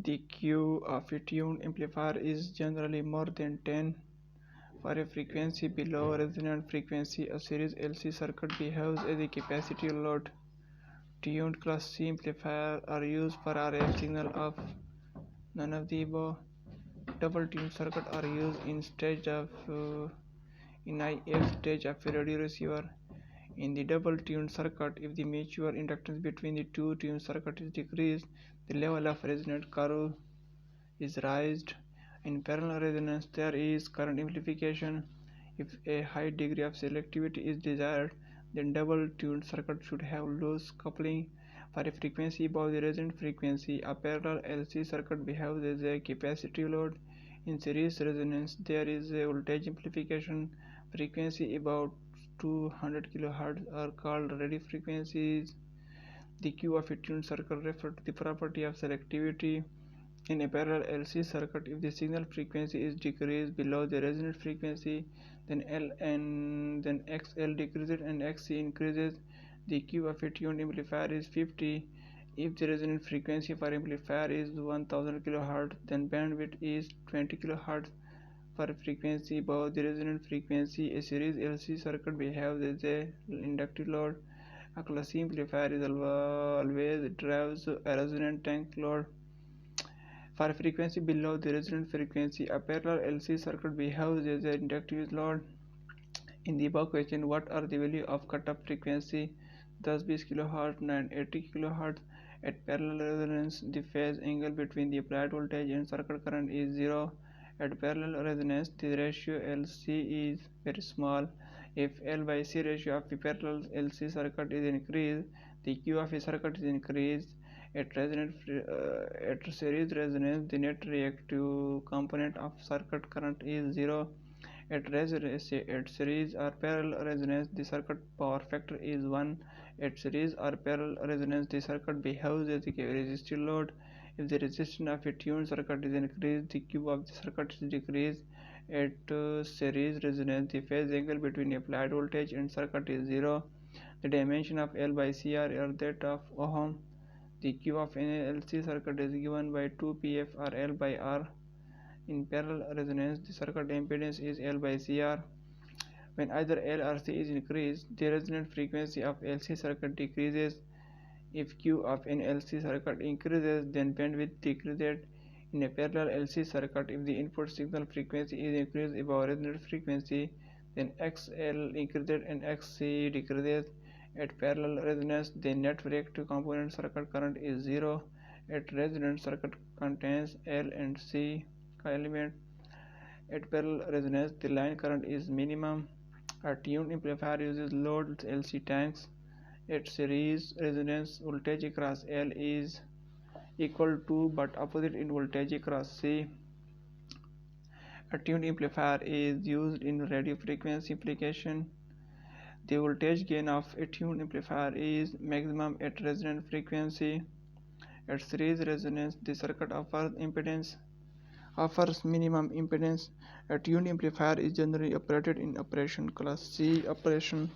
The Q of a tuned amplifier is generally more than 10. For a frequency below resonant frequency, a series LC circuit behaves as a capacitive load. Tuned class C amplifiers are used for RF signal of none of the above. Double tuned circuits are used instead of in IF stage of a radio receiver. In the double tuned circuit, if the mutual inductance between the two tuned circuits is decreased, the level of resonant curve is raised. In parallel resonance, there is current amplification. If a high degree of selectivity is desired, then double tuned circuit should have loose coupling. For a frequency above the resonant frequency, a parallel LC circuit behaves as a capacitive load. In series resonance, there is a voltage amplification. Frequency above 200 kHz are called radio frequencies. The Q of a tuned circuit refers to the property of selectivity. In a parallel LC circuit, if the signal frequency is decreased below the resonant frequency, then XL decreases and XC increases. The Q of a tuned amplifier is 50. If the resonant frequency for amplifier is 1000 kHz, then bandwidth is 20 kHz. For frequency above the resonant frequency, a series LC circuit behaves as an inductive load. A class C amplifier is always drives a resonant tank load. For frequency below the resonant frequency, a parallel LC circuit behaves as an inductive load. In the above question, what are the value of cutoff frequency? 10 kHz, 980 kHz. At parallel resonance, the phase angle between the applied voltage and circuit current is 0. At parallel resonance, the ratio LC is very small. If L by C ratio of a parallel LC circuit is increased, the Q of a circuit is increased. At series resonance, the net reactive component of circuit current is 0. At series or parallel resonance, the circuit power factor is 1. At series or parallel resonance, the circuit behaves as a resistive load. If the resistance of a tuned circuit is increased, the Q of the circuit is decreased. At series resonance, the phase angle between applied voltage and circuit is 0. The dimension of L by C are that of ohm. The Q of an LC circuit is given by 2pf or L by R. In parallel resonance, the circuit impedance is L by CR. When either L or C is increased, the resonant frequency of LC circuit decreases. If Q of an LC circuit increases, then bandwidth decreases. In a parallel LC circuit, if the input signal frequency is increased above resonant frequency, then XL increases and XC decreases. At parallel resonance, the net reactive component circuit current is 0. At resonant circuit contains L and C element. At parallel resonance, the line current is minimum. A tuned amplifier uses load LC tanks. At series resonance, voltage across L is equal to but opposite in voltage across C. A tuned amplifier is used in radio frequency application. The voltage gain of a tuned amplifier is maximum at resonant frequency. At series resonance, the circuit offers minimum impedance. A tuned amplifier is generally operated in operation class C operation.